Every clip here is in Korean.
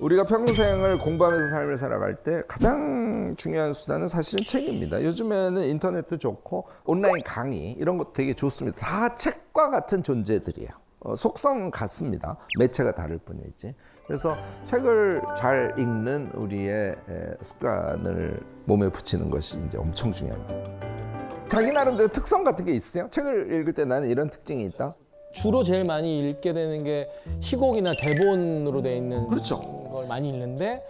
우리가 평생을 공부하면서 삶을 살아갈 때 가장 중요한 수단은 사실은 책입니다. 요즘에는 인터넷도 좋고 온라인 강의 이런 것도 되게 좋습니다. 다 책과 같은 존재들이에요. 속성 같습니다. 매체가 다를 뿐이지. 그래서 책을 잘 읽는 우리의 습관을 몸에 붙이는 것이 이제 엄청 중요합니다. 자기 나름대로 특성 같은 게 있으세요? 책을 읽을 때 나는 이런 특징이 있다. 주로 제일 많이 읽게 되는 게 희곡이나 대본으로 돼 있는 그렇죠. 걸 많이 읽는데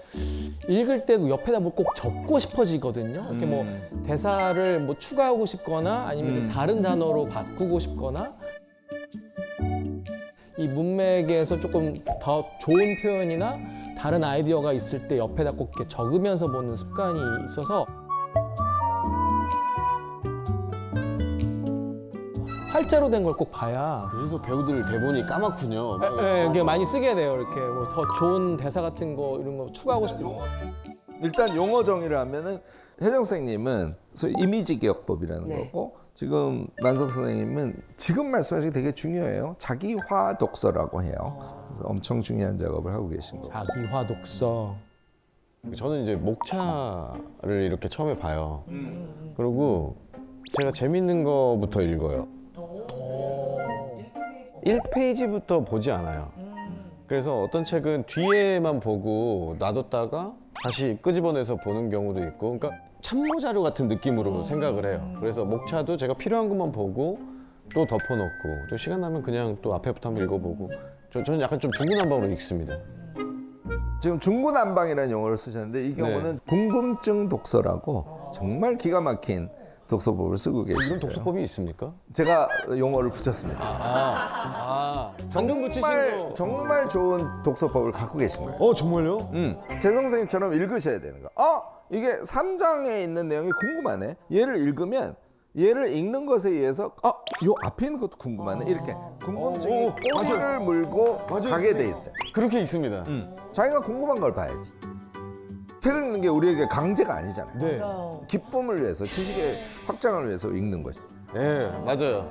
읽을 때 옆에다 뭐 꼭 적고 싶어지거든요. 이렇게 뭐 대사를 뭐 추가하고 싶거나 아니면 다른 단어로 바꾸고 싶거나 이 문맥에서 조금 더 좋은 표현이나 다른 아이디어가 있을 때 옆에다 꼭 이렇게 적으면서 보는 습관이 있어서 활자로 된 걸 꼭 봐야 그래서 배우들 대본이 까맣군요. 이게 많이 쓰게 돼요. 이렇게 뭐 더 좋은 대사 같은 거 이런 거 추가하고 싶은 거. 일단 용어 정의를 하면은 혜정 선생님은 소위 이미지 기억법이라는 거고 지금 만석 선생님은 지금 말씀하신 게 되게 중요해요. 자기화 독서라고 해요. 그래서 엄청 중요한 작업을 하고 계신 거고. 자기화 독서. 저는 이제 목차를 이렇게 처음에 봐요. 그리고 제가 재밌는 거부터 읽어요. 1페이지부터 보지 않아요. 그래서 어떤 책은 뒤에만 보고 놔뒀다가 다시 끄집어내서 보는 경우도 있고, 그러니까 참고 자료 같은 느낌으로 생각을 해요. 그래서 목차도 제가 필요한 것만 보고 또 덮어놓고 또 시간 나면 그냥 또 앞에부터 한번 읽어보고 저는 약간 좀 중구난방으로 읽습니다. 지금 중구난방이라는 용어를 쓰셨는데 이 경우는 궁금증 독서라고 정말 기가 막힌 독서법을 쓰고 계시고요. 이런 독서법이 있습니까? 제가 용어를 붙였습니다. 방금 붙이신 거. 정말 좋은 독서법을 갖고 계신 거예요. 정말요? 제 선생님처럼 읽으셔야 되는 거. 이게 3장에 있는 내용이 궁금하네. 얘를 읽으면 얘를 읽는 것에 의해서 요 앞에 있는 것도 궁금하네. 이렇게 궁금증이 꼬리를 물고 가게 돼 있어요. 그렇게 있습니다. 자기가 궁금한 걸 봐야지. 책을 읽는 게 우리에게 강제가 아니잖아요. 네. 기쁨을 위해서, 지식의 확장을 위해서 읽는 거죠. 네, 맞아요.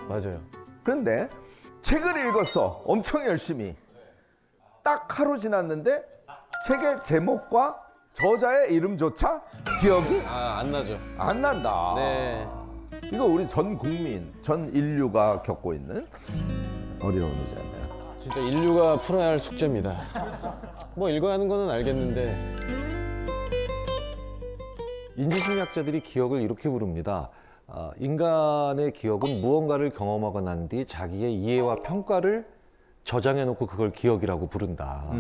맞아요. 그런데 책을 읽었어. 엄청 열심히. 딱 하루 지났는데 책의 제목과 저자의 이름조차 기억이 안 나죠. 안 난다. 네. 이거 우리 전 국민, 전 인류가 겪고 있는 어려움이잖아요. 진짜 인류가 풀어야 할 숙제입니다. 뭐 읽어야 하는 거는 알겠는데. 인지심리학자들이 기억을 이렇게 부릅니다. 인간의 기억은 무언가를 경험하고 난 뒤 자기의 이해와 평가를 저장해놓고 그걸 기억이라고 부른다.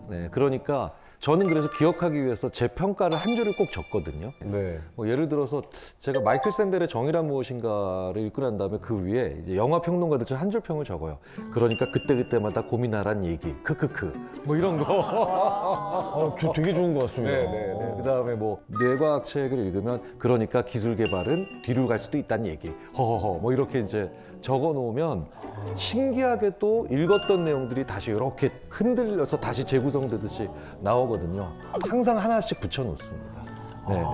네, 그러니까 저는 그래서 기억하기 위해서 제 평가를 한 줄을 꼭 적거든요. 네. 뭐 예를 들어서 제가 마이클 샌델의 정의란 무엇인가를 읽고 난 다음에 그 위에 이제 영화 평론가들처럼 한 줄 평을 적어요. 그러니까 그때그때마다 고민하란 얘기, 크크크, 뭐 이런 거. 저 되게 좋은 것 같습니다. 네네네. 그 다음에 뭐 뇌과학 책을 읽으면 그러니까 기술 개발은 뒤로 갈 수도 있다는 얘기, 허허허, 뭐 이렇게 이제 적어 놓으면 신기하게 또 읽었던 내용들이 다시 이렇게 흔들려서 다시 재구성되듯이 나오거든요. 항상 하나씩 붙여 놓습니다. 네네.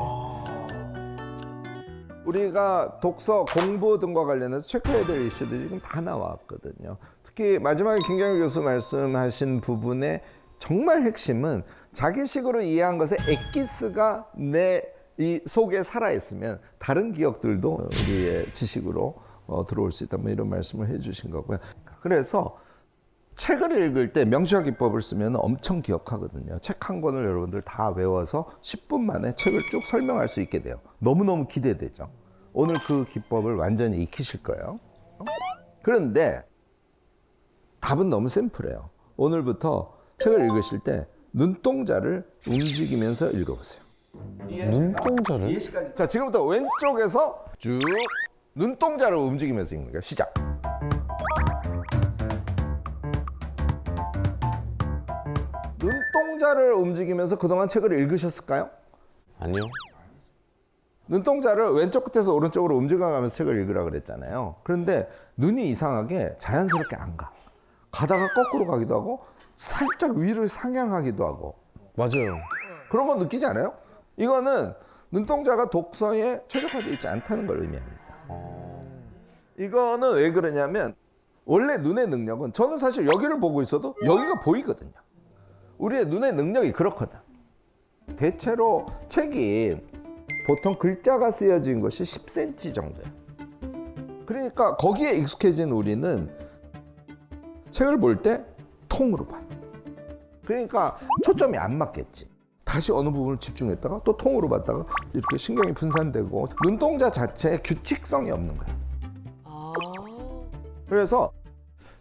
우리가 독서, 공부 등과 관련해서 체크해야 될 이슈들이 지금 다 나왔거든요. 특히 마지막에 김경일 교수 말씀하신 부분의 정말 핵심은 자기식으로 이해한 것의 엑기스가 내 이 속에 살아있으면 다른 기억들도 우리의 지식으로 들어올 수 있다. 뭐 이런 말씀을 해주신 거고요. 그래서 책을 읽을 때 명시화 기법을 쓰면 엄청 기억하거든요. 책 한 권을 여러분들 다 외워서 10분 만에 책을 쭉 설명할 수 있게 돼요. 너무너무 기대되죠. 오늘 그 기법을 완전히 익히실 거예요. 그런데 답은 너무 심플해요. 오늘부터 책을 읽으실 때 눈동자를 움직이면서 읽어보세요. 눈동자를? 자, 지금부터 왼쪽에서 쭉 눈동자를 움직이면서 읽는 거예요. 시작. 눈동자를 움직이면서 그동안 책을 읽으셨을까요? 아니요. 눈동자를 왼쪽 끝에서 오른쪽으로 움직여가면서 책을 읽으라 그랬잖아요. 그런데 눈이 이상하게 자연스럽게 안 가. 가다가 거꾸로 가기도 하고 살짝 위를 상향하기도 하고. 맞아요. 그런 거 느끼지 않아요? 이거는 눈동자가 독서에 최적화되어 있지 않다는 걸 의미합니다. 이거는 왜 그러냐면 원래 눈의 능력은 저는 사실 여기를 보고 있어도 여기가 보이거든요. 우리의 눈의 능력이 그렇거든. 대체로 책이 보통 글자가 쓰여진 것이 10cm 정도야. 그러니까 거기에 익숙해진 우리는 책을 볼 때 통으로 봐. 그러니까 초점이 안 맞겠지. 다시 어느 부분을 집중했다가 또 통으로 봤다가 이렇게 신경이 분산되고 눈동자 자체에 규칙성이 없는 거야. 그래서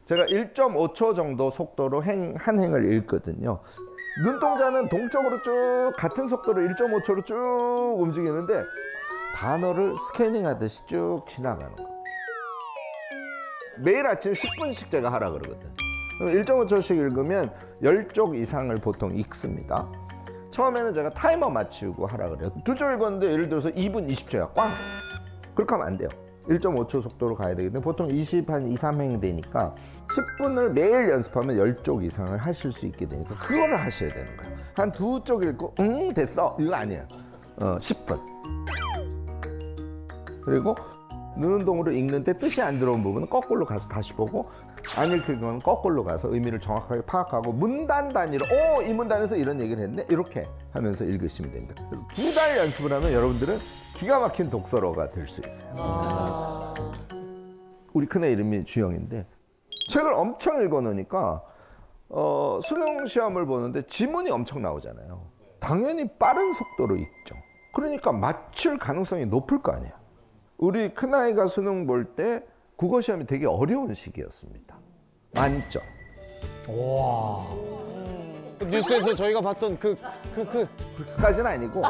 제가 1.5초 정도 속도로 한 행을 읽거든요. 눈동자는 동쪽으로 쭉 같은 속도로 1.5초로 쭉 움직이는데 단어를 스캐닝하듯이 쭉 지나가는 거예요. 매일 아침 10분씩 제가 하라 그러거든. 1.5초씩 읽으면 10쪽 이상을 보통 읽습니다. 처음에는 제가 타이머 맞추고 하라 그래요. 2쪽 읽었는데 예를 들어서 2분 20초야. 꽝! 그렇게 하면 안 돼요. 1.5초 속도로 가야 되거든요. 보통 한 2, 3행 되니까 10분을 매일 연습하면 10쪽 이상을 하실 수 있게 되니까 그거를 하셔야 되는 거예요. 한 2쪽 읽고 됐어! 이거 아니에요. 10분. 그리고 눈운동으로 읽는데 뜻이 안 들어온 부분은 거꾸로 가서 다시 보고 안 읽히면 거꾸로 가서 의미를 정확하게 파악하고 문단 단위로 이 문단에서 이런 얘기를 했네? 이렇게 하면서 읽으시면 됩니다. 그래서 2달 연습을 하면 여러분들은 기가 막힌 독서로가 될 수 있어요. 우리 큰애 이름이 주영인데 책을 엄청 읽어놓으니까 수능 시험을 보는데 지문이 엄청 나오잖아요. 당연히 빠른 속도로 읽죠. 그러니까 맞출 가능성이 높을 거 아니에요. 우리 큰아이가 수능 볼 때 국어 시험이 되게 어려운 시기였습니다. 만점. 와. 뉴스에서 저희가 봤던 그렇게까지는 아니고.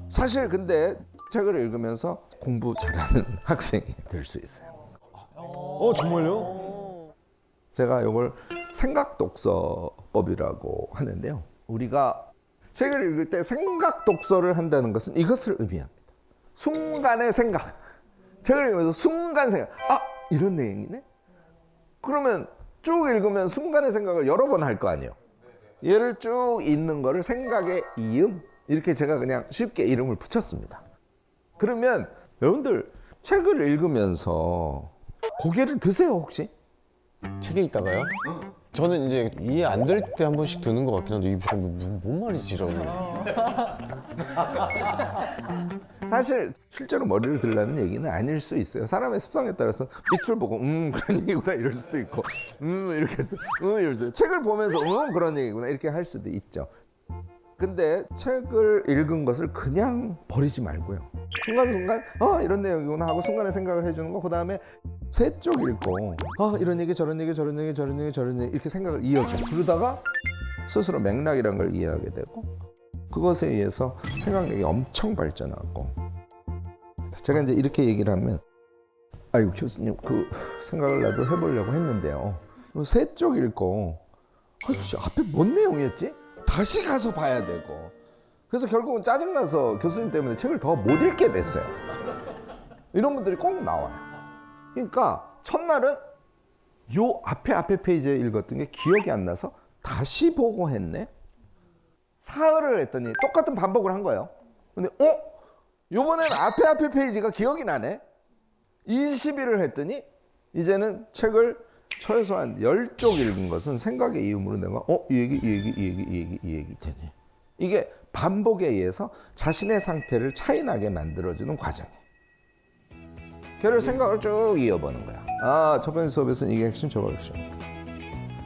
사실 근데 책을 읽으면서 공부 잘하는 학생이 될 수 있어요. 정말요? 제가 이걸 생각 독서법이라고 하는데요. 우리가 책을 읽을 때 생각 독서를 한다는 것은 이것을 의미합니다. 순간의 생각. 책을 읽으면서 순간 생각. 이런 내용이네? 그러면 쭉 읽으면 순간의 생각을 여러 번 할 거 아니에요. 얘를 쭉 읽는 거를 생각의 이음? 이렇게 제가 그냥 쉽게 이름을 붙였습니다. 그러면 여러분들 책을 읽으면서 고개를 드세요, 혹시? 책 읽다가요? 저는 이제 이해 안 될 때 한 번씩 드는 것 같긴 한데 이게 뭔 말이지라고. 사실 실제로 머리를 들라는 얘기는 아닐 수 있어요. 사람의 습성에 따라서 밑을 보고 그런 얘기구나 이럴 수도 있고 이렇게 해서 이럴 수도 있고 책을 보면서 그런 얘기구나 이렇게 할 수도 있죠. 근데 책을 읽은 것을 그냥 버리지 말고요. 순간순간 이런 내용이구나 하고 순간에 생각을 해주는 거. 그다음에 세 쪽 읽고 이런 얘기 저런 얘기 저런 얘기 저런 얘기 저런 얘기 이렇게 생각을 이어줘요. 그러다가 스스로 맥락이라는 걸 이해하게 되고 그것에 의해서 생각력이 엄청 발전하고. 제가 이제 이렇게 얘기를 하면 아이고 교수님 그 생각을 나도 해보려고 했는데요. 세 쪽 읽고 앞에 뭔 내용이었지? 다시 가서 봐야 되고. 그래서 결국은 짜증나서 교수님 때문에 책을 더 못 읽게 됐어요. 이런 분들이 꼭 나와요. 그러니까 첫날은 요 앞에 페이지에 읽었던 게 기억이 안 나서 다시 보고 했네. 사흘을 했더니 똑같은 반복을 한 거예요. 근데 요번엔 앞에 페이지가 기억이 나네. 20일을 했더니 이제는 책을 최소한 10쪽 읽은 것은 생각의 이음으로 내가 이 얘기 되네. 이게 반복에 의해서 자신의 상태를 차이나게 만들어주는 과정이에요. 걔를 생각을 쭉 이어보는 거야. 첫 번째 수업에서는 이게 핵심, 저거 핵심.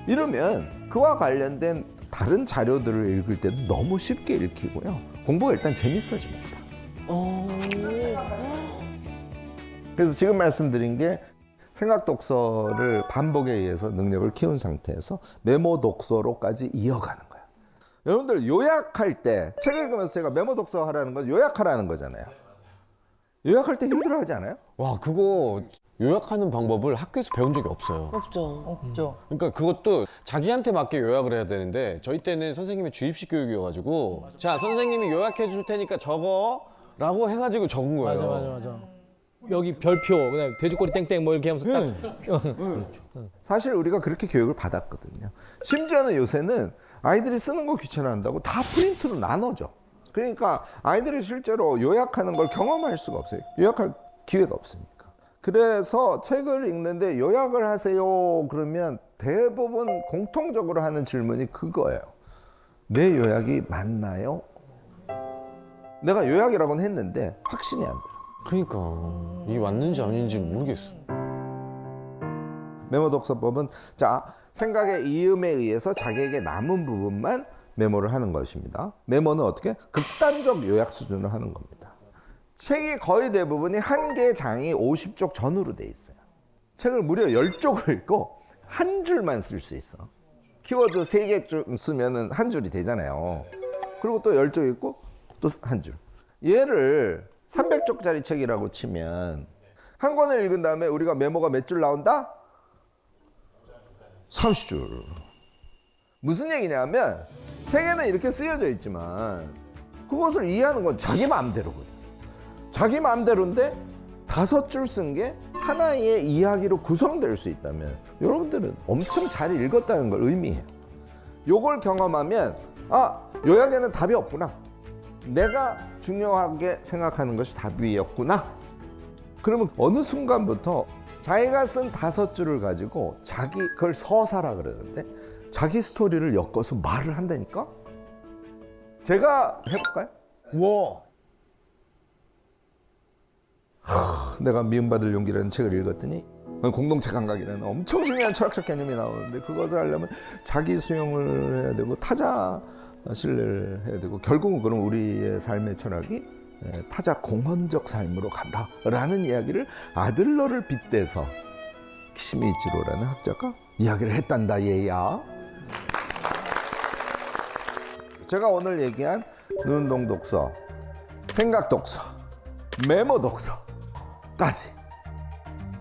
이러면 그와 관련된 다른 자료들을 읽을 때도 너무 쉽게 읽히고요. 공부가 일단 재밌어집니다. 그래서 지금 말씀드린 게 생각 독서를 반복에 의해서 능력을 키운 상태에서 메모 독서로까지 이어가는 거예요. 여러분들 요약할 때 책 읽으면서 제가 메모 독서 하라는 건 요약하라는 거잖아요. 요약할 때 힘들어하지 않아요? 와 그거 요약하는 방법을 학교에서 배운 적이 없어요. 없죠. 그러니까 그것도 자기한테 맞게 요약을 해야 되는데 저희 때는 선생님의 주입식 교육이어가지고 자 선생님이 요약해 줄 테니까 적어라고 해가지고 적은 거예요. 맞아. 여기 별표, 그다음에 돼지꼬리 땡땡 뭐 이렇게 하면서 딱. 사실 우리가 그렇게 교육을 받았거든요. 심지어는 요새는 아이들이 쓰는 거 귀찮아한다고 다 프린트로 나눠줘. 그러니까 아이들이 실제로 요약하는 걸 경험할 수가 없어요. 요약할 기회가 없으니까. 그래서 책을 읽는데 요약을 하세요 그러면 대부분 공통적으로 하는 질문이 그거예요. 내 요약이 맞나요? 내가 요약이라고는 했는데 확신이 안 들어. 그러니까 이게 맞는지 아닌지 모르겠어. 메모 독서법은 자, 생각의 이음에 의해서 자기에게 남은 부분만 메모를 하는 것입니다. 메모는 어떻게? 극단적 요약 수준으로 하는 겁니다. 책이 거의 대부분이 한 개의 장이 50쪽 전후로 돼 있어요. 책을 무려 10쪽을 읽고 한 줄만 쓸 수 있어. 키워드 3개 쓰면은 한 줄이 되잖아요. 그리고 또 10쪽 읽고 또 한 줄. 얘를 300쪽짜리 책이라고 치면 한 권을 읽은 다음에 우리가 메모가 몇 줄 나온다? 30줄. 무슨 얘기냐면 책에는 이렇게 쓰여져 있지만 그것을 이해하는 건 자기 마음대로거든. 자기 마음대로인데 5줄 쓴 게 하나의 이야기로 구성될 수 있다면 여러분들은 엄청 잘 읽었다는 걸 의미해요. 요걸 경험하면 아, 요약에는 답이 없구나. 내가 중요하게 생각하는 것이 답이었구나. 그러면 어느 순간부터 자기가 쓴 5줄을 가지고 자기 그걸 서사라 그러는데 자기 스토리를 엮어서 말을 한다니까? 제가 해볼까요? 와. 내가 미움받을 용기라는 책을 읽었더니 공동체 감각이라는 엄청 중요한 철학적 개념이 나오는데 그것을 하려면 자기 수용을 해야 되고 타자 신뢰를 해야 되고 결국은 그럼 우리의 삶의 철학이 타자 공헌적 삶으로 간다라는 이야기를 아들러를 빗대서 키시미치로라는 학자가 이야기를 했단다 얘야. 제가 오늘 얘기한 눈동 독서, 생각 독서, 메모 독서까지.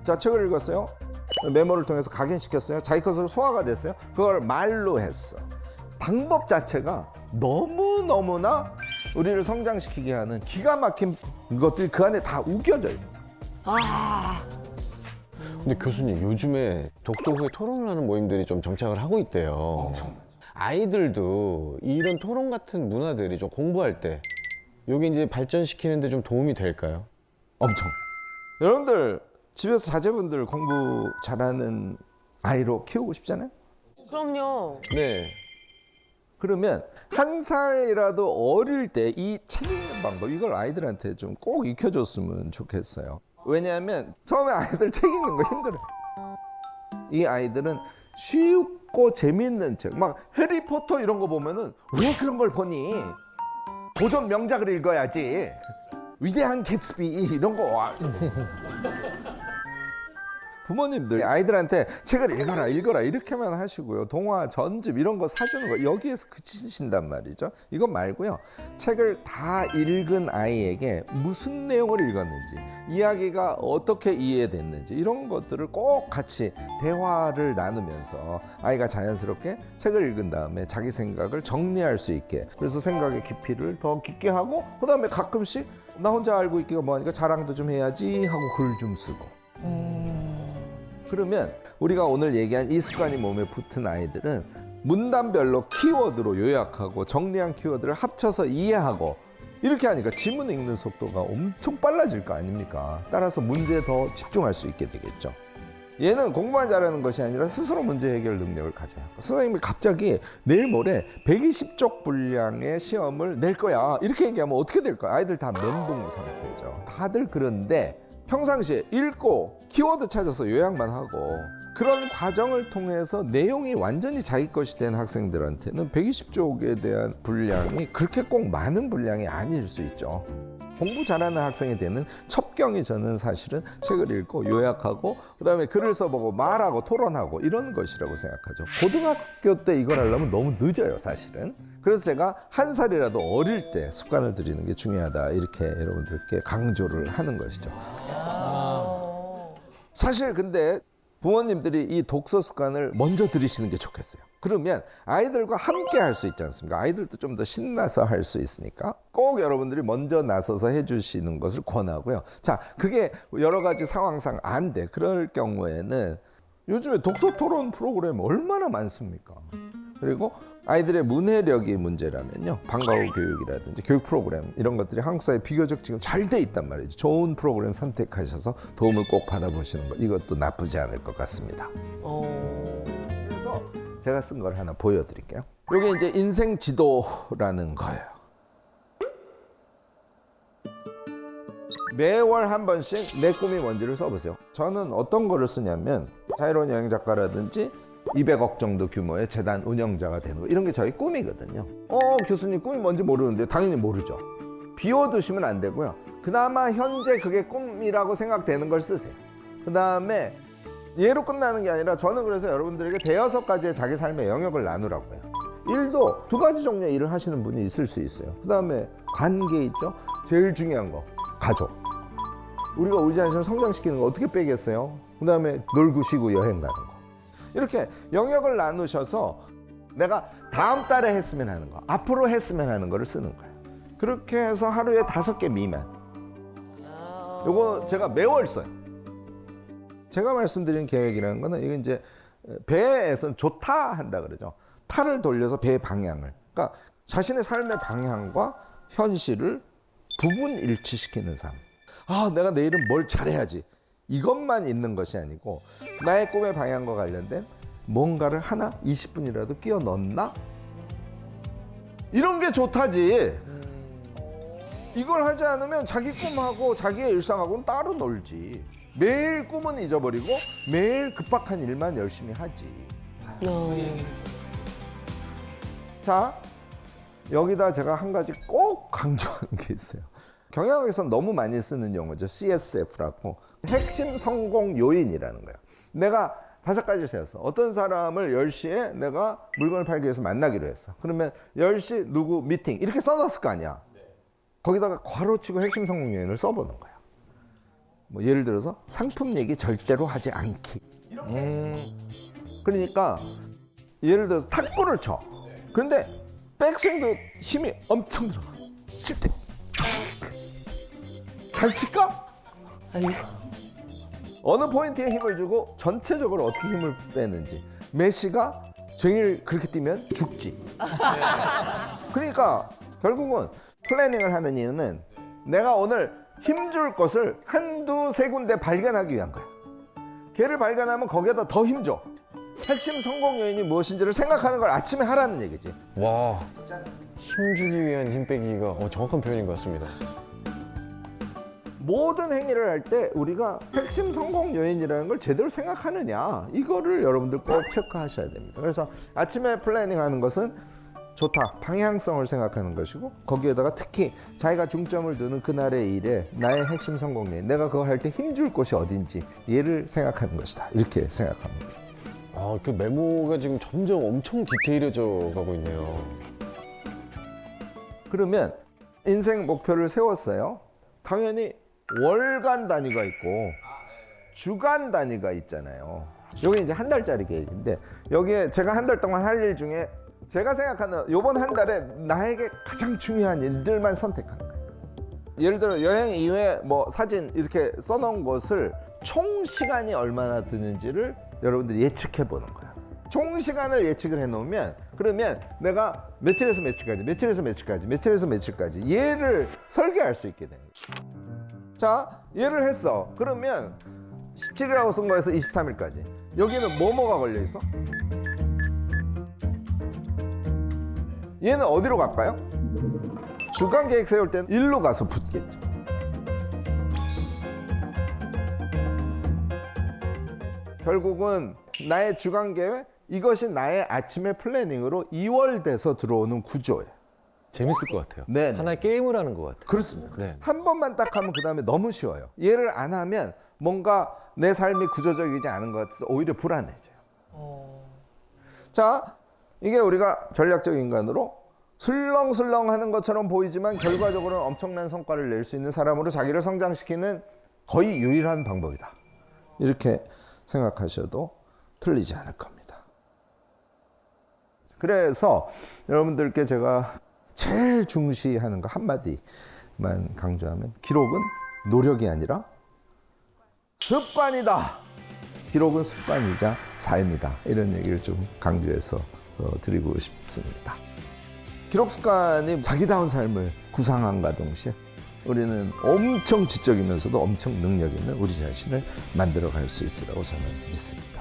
자, 책을 읽었어요. 메모를 통해서 각인시켰어요. 자기 것으로 소화가 됐어요. 그걸 말로 했어. 방법 자체가 너무너무나 우리를 성장시키게 하는 기가 막힌 것들이 그 안에 다 우겨져요. 근데 교수님 요즘에 독서 후에 토론을 하는 모임들이 좀 정착을 하고 있대요. 아이들도 이런 토론 같은 문화들이 좀 공부할 때 여기 이제 발전시키는데 좀 도움이 될까요? 엄청. 여러분들 집에서 자제분들 공부 잘하는 아이로 키우고 싶잖아요. 그럼요. 네. 그러면 한 살이라도 어릴 때 이 책 읽는 방법 이걸 아이들한테 좀 꼭 익혀줬으면 좋겠어요. 왜냐하면 처음에 아이들 책 읽는 거 힘들어요. 이 아이들은 쉽고 재밌는 책, 막 해리포터 이런 거 보면은 왜 그런 걸 보니? 고전 명작을 읽어야지. 위대한 개츠비 이런 거. 부모님들 아이들한테 책을 읽어라 이렇게만 하시고요. 동화, 전집 이런 거 사주는 거 여기에서 그치신단 말이죠. 이거 말고요. 책을 다 읽은 아이에게 무슨 내용을 읽었는지, 이야기가 어떻게 이해됐는지 이런 것들을 꼭 같이 대화를 나누면서 아이가 자연스럽게 책을 읽은 다음에 자기 생각을 정리할 수 있게, 그래서 생각의 깊이를 더 깊게 하고 그다음에 가끔씩 나 혼자 알고 있기가 뭐하니까 자랑도 좀 해야지 하고 글 좀 쓰고. 그러면 우리가 오늘 얘기한 이 습관이 몸에 붙은 아이들은 문단별로 키워드로 요약하고 정리한 키워드를 합쳐서 이해하고 이렇게 하니까 지문 읽는 속도가 엄청 빨라질 거 아닙니까? 따라서 문제에 더 집중할 수 있게 되겠죠. 얘는 공부만 잘하는 것이 아니라 스스로 문제 해결 능력을 가져요. 선생님이 갑자기 내일 모레 120쪽 분량의 시험을 낼 거야 이렇게 얘기하면 어떻게 될까요? 아이들 다 멘붕 상태죠. 다들 그런데 평상시에 읽고 키워드 찾아서 요약만 하고 그런 과정을 통해서 내용이 완전히 자기 것이 된 학생들한테는 120쪽에 대한 분량이 그렇게 꼭 많은 분량이 아닐 수 있죠. 공부 잘하는 학생이 되는 첩경이 저는 사실은 책을 읽고 요약하고 그다음에 글을 써보고 말하고 토론하고 이런 것이라고 생각하죠. 고등학교 때 이걸 하려면 너무 늦어요, 사실은. 그래서 제가 한 살이라도 어릴 때 습관을 들이는 게 중요하다 이렇게 여러분들께 강조를 하는 것이죠. 사실 근데 부모님들이 이 독서 습관을 먼저 들이시는 게 좋겠어요. 그러면 아이들과 함께 할 수 있지 않습니까? 아이들도 좀 더 신나서 할 수 있으니까 꼭 여러분들이 먼저 나서서 해주시는 것을 권하고요. 자, 그게 여러 가지 상황상 안 돼. 그럴 경우에는 요즘에 독서 토론 프로그램 얼마나 많습니까? 그리고 아이들의 문해력이 문제라면요, 방과후 교육이라든지 교육 프로그램 이런 것들이 한국 사회에 비교적 지금 잘 돼 있단 말이죠. 좋은 프로그램 선택하셔서 도움을 꼭 받아보시는 것, 이것도 나쁘지 않을 것 같습니다. 제가 쓴 걸 하나 보여드릴게요. 이게 이제 인생 지도라는 거예요. 매월 한 번씩 내 꿈이 뭔지를 써보세요. 저는 어떤 거를 쓰냐면 자유로운 여행 작가라든지 200억 정도 규모의 재단 운영자가 되는 거, 이런 게 저희 꿈이거든요. 교수님 꿈이 뭔지 모르는데 당연히 모르죠. 비워두시면 안 되고요. 그나마 현재 그게 꿈이라고 생각되는 걸 쓰세요. 그 다음에 얘로 끝나는 게 아니라 저는 그래서 여러분들에게 대여섯 가지의 자기 삶의 영역을 나누라고 해요. 일도 두 가지 종류의 일을 하시는 분이 있을 수 있어요. 그 다음에 관계 있죠. 제일 중요한 거 가족. 우리가 우리 자신을 성장시키는 거 어떻게 빼겠어요? 그 다음에 놀고 쉬고 여행 가는 거. 이렇게 영역을 나누셔서 내가 다음 달에 했으면 하는 거, 앞으로 했으면 하는 거를 쓰는 거예요. 그렇게 해서 하루에 5개 미만. 요거 제가 매월 써요. 제가 말씀드린 계획이라는 거는 이게 이제 배에서는 조타 한다 그러죠. 타를 돌려서 배의 방향을. 그러니까 자신의 삶의 방향과 현실을 부분 일치시키는 삶. 내가 내일은 뭘 잘해야지. 이것만 있는 것이 아니고 나의 꿈의 방향과 관련된 뭔가를 하나 20분이라도 끼워 넣나? 이런 게 좋다지. 이걸 하지 않으면 자기 꿈하고 자기의 일상하고는 따로 놀지. 매일 꿈은 잊어버리고 매일 급박한 일만 열심히 하지. 자, 여기다 제가 한 가지 꼭 강조하는 게 있어요. 경영학에서 너무 많이 쓰는 용어죠. CSF라고. 핵심 성공 요인이라는 거예요. 내가 5가지를 세웠어. 어떤 사람을 10시에 내가 물건을 팔기 위해서 만나기로 했어. 그러면 10시 누구 미팅 이렇게 써놨을 거 아니야. 거기다가 괄호치고 핵심 성공 요인을 써보는 거야. 뭐 예를 들어서 상품 얘기 절대로 하지 않기. 그러니까 예를 들어서 탁구를 쳐. 근데 백스윙도 힘이 엄청 들어가. 실제 잘 칠까? 아니, 어느 포인트에 힘을 주고 전체적으로 어떻게 힘을 빼는지. 메시가 종일 그렇게 뛰면 죽지. 그러니까 결국은 플래닝을 하는 이유는 내가 오늘 힘줄 것을 한두 세 군데 발견하기 위한 거야. 걔를 발견하면 거기에다 더 힘줘. 핵심 성공 요인이 무엇인지를 생각하는 걸 아침에 하라는 얘기지. 와, 힘주기 위한 힘 빼기가 정확한 표현인 것 같습니다. 모든 행위를 할 때 우리가 핵심 성공 요인이라는 걸 제대로 생각하느냐, 이거를 여러분들 꼭 체크하셔야 됩니다. 그래서 아침에 플래닝하는 것은 좋다, 방향성을 생각하는 것이고, 거기에다가 특히 자기가 중점을 두는 그날의 일에 나의 핵심 성공 요인, 내가 그거 할 때 힘줄 곳이 어딘지 얘를 생각하는 것이다, 이렇게 생각합니다. 그 메모가 지금 점점 엄청 디테일해져 가고 있네요. 그러면 인생 목표를 세웠어요. 당연히 월간 단위가 있고 주간 단위가 있잖아요. 여기 이제 한 달짜리 계획인데, 여기에 제가 한 달 동안 할 일 중에 제가 생각하는 이번 한 달에 나에게 가장 중요한 일들만 선택하는 거예요. 예를 들어 여행 이후에 뭐 사진 이렇게 써놓은 것을 총 시간이 얼마나 드는지를 여러분들이 예측해 보는 거예요. 총 시간을 예측을 해놓으면, 그러면 내가 며칠에서 며칠까지, 며칠에서 며칠까지, 며칠에서 며칠까지 얘를 설계할 수 있게 되는 거예요. 자, 얘를 했어. 그러면 17이라고 쓴 거에서 23일까지 여기는 뭐가 걸려 있어? 얘는 어디로 갈까요? 주간 계획 세울 때는 일로 가서 붙겠죠. 결국은 나의 주간 계획, 이것이 나의 아침의 플래닝으로 이월돼서 들어오는 구조예요. 재밌을 것 같아요. 네. 하나의 게임을 하는 것 같아요. 그렇습니다. 네. 한 번만 딱 하면 그 다음에 너무 쉬워요. 얘를 안 하면 뭔가 내 삶이 구조적이지 않은 것 같아서 오히려 불안해져요. 자, 이게 우리가 전략적 인간으로 슬렁슬렁 하는 것처럼 보이지만 결과적으로는 엄청난 성과를 낼 수 있는 사람으로 자기를 성장시키는 거의 유일한 방법이다, 이렇게 생각하셔도 틀리지 않을 겁니다. 그래서 여러분들께 제가 제일 중시하는 거 한마디만 강조하면, 기록은 노력이 아니라 습관이다. 기록은 습관이자 삶이다. 이런 얘기를 좀 강조해서 드리고 싶습니다. 기록 습관이 자기다운 삶을 구상함과 동시에 우리는 엄청 지적이면서도 엄청 능력 있는 우리 자신을 만들어 갈 수 있으라고 저는 믿습니다.